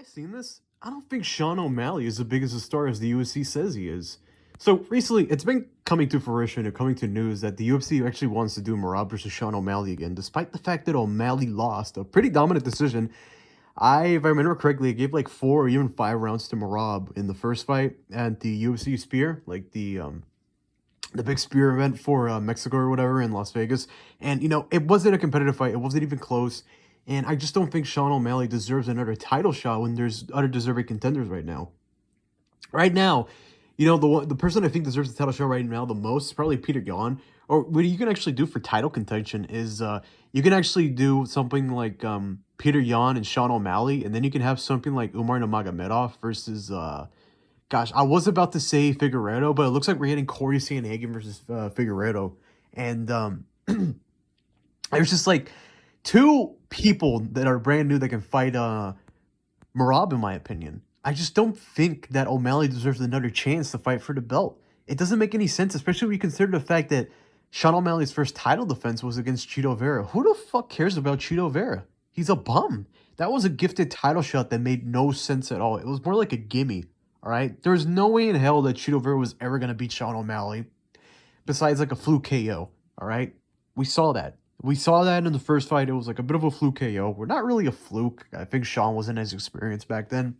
guys seen this? I don't think Sean O'Malley is as big as a star as the UFC says he is. So recently, it's been coming to fruition or coming to news that the UFC actually wants to do Merab versus Sean O'Malley again, despite the fact that O'Malley lost a pretty dominant decision. If I remember correctly, it gave like 4 or even 5 rounds to Merab in the first fight at the UFC Spear, like the big spear event for Mexico or whatever in Las Vegas. And, it wasn't a competitive fight. It wasn't even close. And I just don't think Sean O'Malley deserves another title shot when there's other deserving contenders right now. Right now, the person I think deserves the title shot right now the most is probably Petr Yan. Or what you can actually do for title contention is you can actually do something like Petr Yan and Sean O'Malley. And then you can have something like Umar Nurmagomedov versus... Gosh, I was about to say Figueiredo, but it looks like we're getting Cory Sandhagen versus Figueiredo. And there's just like 2 people that are brand new that can fight Merab, in my opinion. I just don't think that O'Malley deserves another chance to fight for the belt. It doesn't make any sense, especially when you consider the fact that Sean O'Malley's first title defense was against Chito Vera. Who the fuck cares about Chito Vera? He's a bum. That was a gifted title shot that made no sense at all. It was more like a gimme. All right, there's no way in hell that Chito Vera was ever going to beat Sean O'Malley besides like a fluke KO. All right, we saw that. We saw that in the first fight. It was like a bit of a fluke KO. We're not really a fluke. I think Sean wasn't as experienced back then.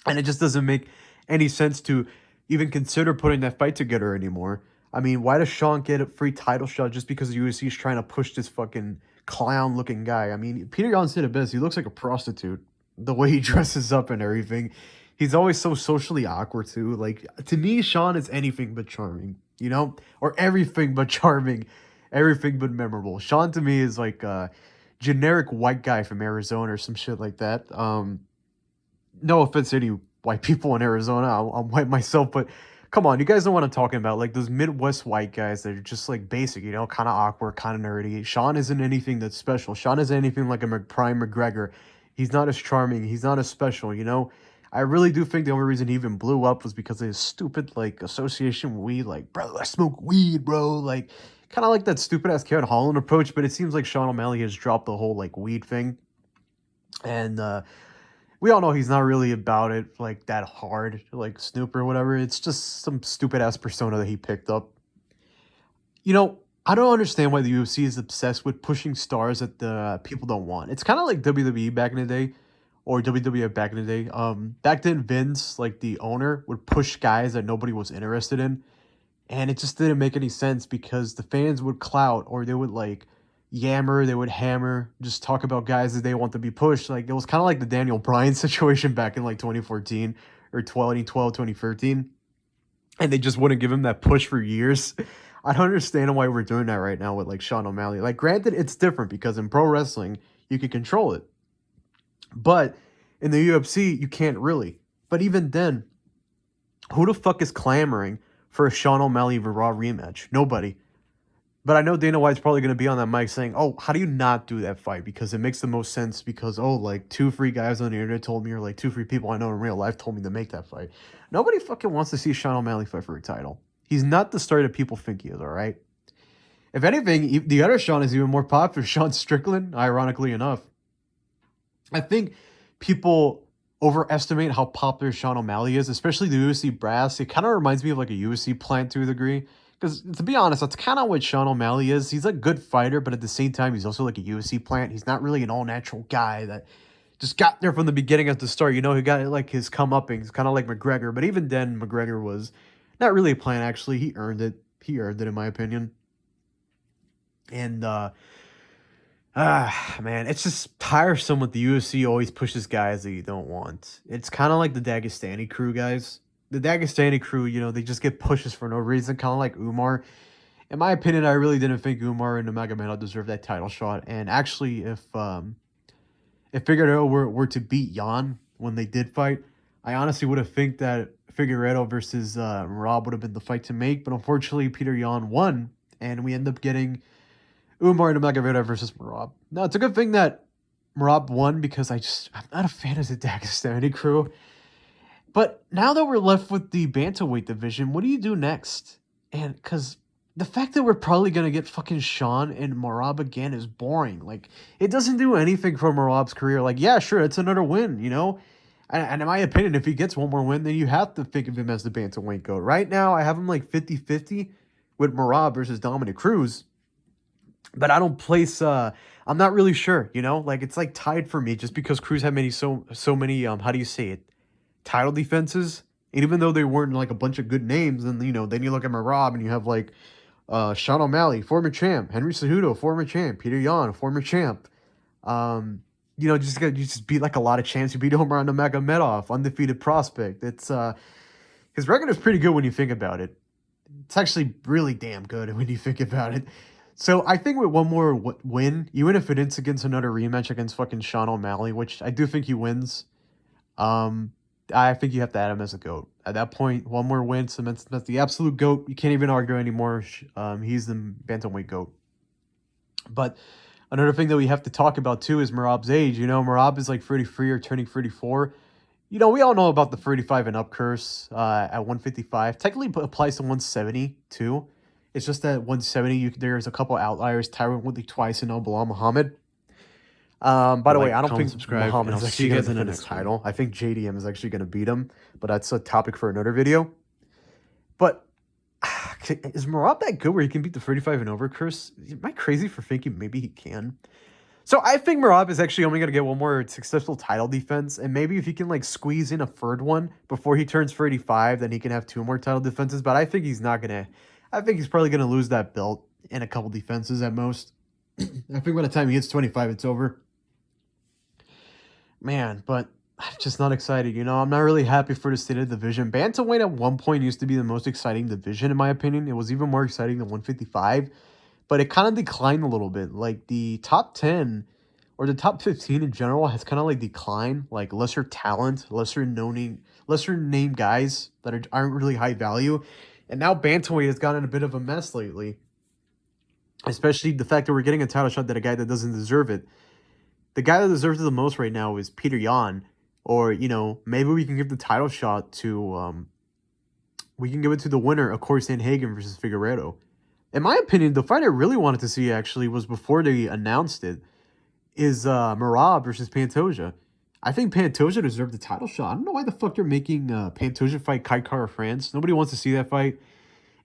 And it just doesn't make any sense to even consider putting that fight together anymore. I mean, why does Sean get a free title shot just because the UFC is trying to push this fucking clown-looking guy? I mean, Petr Yan said it best. He looks like a prostitute. The way he dresses up and everything. He's always so socially awkward, too. Like, to me, Sean is anything but charming, Or everything but charming. Everything but memorable. Sean, to me, is like a generic white guy from Arizona or some shit like that. No offense to any white people in Arizona. I'm white myself, but come on. You guys know what I'm talking about. Like, those Midwest white guys that are just, like, basic, kind of awkward, kind of nerdy. Sean isn't anything that's special. Sean isn't anything like a Prime McGregor. He's not as charming. He's not as special, I really do think the only reason he even blew up was because of his stupid, like, association with weed. Like, bro, I smoke weed, bro. Like, kind of like that stupid-ass Kevin Holland approach. But it seems like Sean O'Malley has dropped the whole, like, weed thing. And we all know he's not really about it, like, that hard. Like, Snoop or whatever. It's just some stupid-ass persona that he picked up. I don't understand why the UFC is obsessed with pushing stars that the people don't want. It's kind of like WWE back in the day. Or WWF back in the day. Back then, Vince, like the owner, would push guys that nobody was interested in. And it just didn't make any sense because the fans would clout or they would like yammer, they would hammer, just talk about guys that they want to be pushed. Like it was kind of like the Daniel Bryan situation back in like 2014 or 2012, 2013. And they just wouldn't give him that push for years. I don't understand why we're doing that right now with like Sean O'Malley. Like granted, it's different because in pro wrestling, you can control it. But in the UFC, you can't really. But even then, who the fuck is clamoring for a Sean O'Malley Raw rematch? Nobody. But I know Dana White's probably going to be on that mic saying, oh, how do you not do that fight? Because it makes the most sense because, like 2 free guys on the internet told me or like 2 free people I know in real life told me to make that fight. Nobody fucking wants to see Sean O'Malley fight for a title. He's not the star that people think he is, all right? If anything, the other Sean is even more popular. Sean Strickland, ironically enough. I think people overestimate how popular Sean O'Malley is, especially the UFC brass. It kind of reminds me of like a UFC plant to a degree. Because to be honest, that's kind of what Sean O'Malley is. He's a good fighter, but at the same time, he's also like a UFC plant. He's not really an all-natural guy that just got there from the beginning at the start. He got like his comeuppings, kind of like McGregor. But even then, McGregor was not really a plant, actually. He earned it. He earned it, in my opinion. And, man, it's just tiresome with the UFC always pushes guys that you don't want. It's kind of like the Dagestani crew, guys. The Dagestani crew, they just get pushes for no reason, kind of like Umar. In my opinion, I really didn't think Umar and Nurmagomedov deserved that title shot. And actually, if Figueiredo were to beat Yan when they did fight, I honestly would have think that Figueiredo versus Merab would have been the fight to make. But unfortunately, Petr Yan won, and we end up getting Umar Nurmagomedov versus Merab. Now, it's a good thing that Merab won because I'm not a fan of the Dagestani crew. But now that we're left with the bantamweight division, what do you do next? And because the fact that we're probably going to get fucking Sean and Merab again is boring. Like, it doesn't do anything for Merab's career. Like, yeah, sure, it's another win, And in my opinion, if he gets one more win, then you have to think of him as the bantamweight GOAT. Right now, I have him like 50-50 with Merab versus Dominic Cruz. But I don't place, I'm not really sure, you know? Like, it's like tied for me just because Cruz had so many, how do you say it? Title defenses. And even though they weren't like a bunch of good names, and, you know, then you look at Merab and you have like Sean O'Malley, former champ, Henry Cejudo, former champ, Petr Yan, former champ. You know, you just beat like a lot of champs. You beat Omar Nurmagomedov, undefeated prospect. It's his record is pretty good when you think about it. It's actually really damn good when you think about it. So I think with one more win, even if it's against another rematch against fucking Sean O'Malley, which I do think he wins, I think you have to add him as a GOAT. At that point, one more win cements that's the absolute GOAT. You can't even argue anymore. He's the bantamweight GOAT. But another thing that we have to talk about too is Merab's age. You know, Merab is like 33 or turning 34. You know, we all know about the 35 and up curse at 155. Technically applies to 170 too. It's just that 170, there's a couple outliers. Tyron Woodley twice and Bilal Muhammad. By the way, I don't think Muhammad is actually going to defend his title. I think JDM is actually going to beat him, but that's a topic for another video. But is Merab that good where he can beat the 35 and over curse? Am I crazy for thinking maybe he can? So I think Merab is actually only going to get one more successful title defense, and maybe if he can like squeeze in a third one before he turns 35, then he can have 2 more title defenses. But I think he's not going to. I think he's probably going to lose that belt in a couple defenses at most. I think by the time he hits 25, it's over. Man, but I'm just not excited. You know, I'm not really happy for the state of the division. Bantamweight at one point used to be the most exciting division, in my opinion. It was even more exciting than 155, but it kind of declined a little bit. Like the top 10 or the top 15 in general has kind of like declined, like lesser talent, lesser name guys that aren't really high value. And now bantamweight has gotten a bit of a mess lately, especially the fact that we're getting a title shot at a guy that doesn't deserve it. The guy that deserves it the most right now is Petr Yan, or, you know, maybe we can give the title shot to, we can give it to the winner of Cory Sandhagen versus Figueiredo. In my opinion, the fight I really wanted to see actually was before they announced it, is Merab versus Pantoja. I think Pantoja deserved the title shot. I don't know why the fuck you're making Pantoja fight Kai Kara France. Nobody wants to see that fight.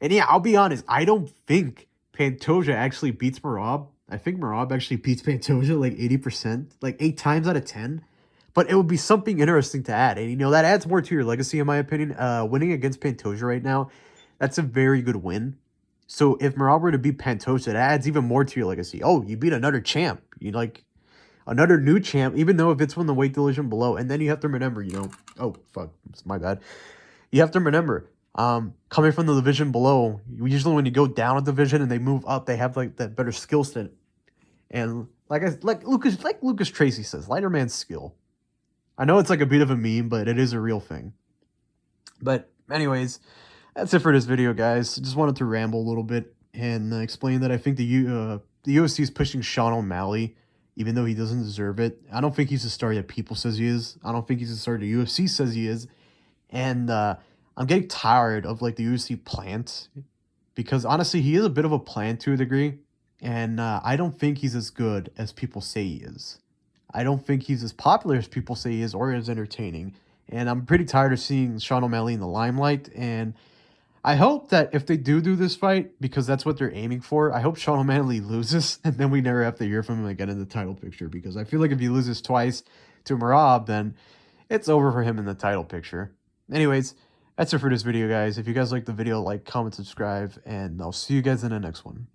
And yeah, I'll be honest, I don't think Pantoja actually beats Merab. I think Merab actually beats Pantoja like 80%, like 8 times out of 10. But it would be something interesting to add. And, you know, that adds more to your legacy, in my opinion. Winning against Pantoja right now, that's a very good win. So if Merab were to beat Pantoja, that adds even more to your legacy. Oh, you beat another champ. You like another new champ, even though if it's from the weight division below. And then you have to remember, you know, oh, fuck, it's my bad. You have to remember, coming from the division below, usually when you go down a division and they move up, they have like that better skill set. And like Lucas Tracy says, lighter man's skill. I know it's like a bit of a meme, but it is a real thing. But anyways, that's it for this video, guys. Just wanted to ramble a little bit and explain that I think the UFC is pushing Sean O'Malley, even though he doesn't deserve it. I don't think he's the star that people says he is. I don't think he's the star the UFC says he is. And I'm getting tired of like the UFC plant, because honestly, he is a bit of a plant to a degree. And I don't think he's as good as people say he is. I don't think he's as popular as people say he is, or as entertaining. And I'm pretty tired of seeing Sean O'Malley in the limelight. And I hope that if they do this fight, because that's what they're aiming for, I hope Sean O'Malley loses, and then we never have to hear from him again in the title picture. Because I feel like if he loses twice to Merab, then it's over for him in the title picture. Anyways, that's it for this video, guys. If you guys like the video, like, comment, subscribe, and I'll see you guys in the next one.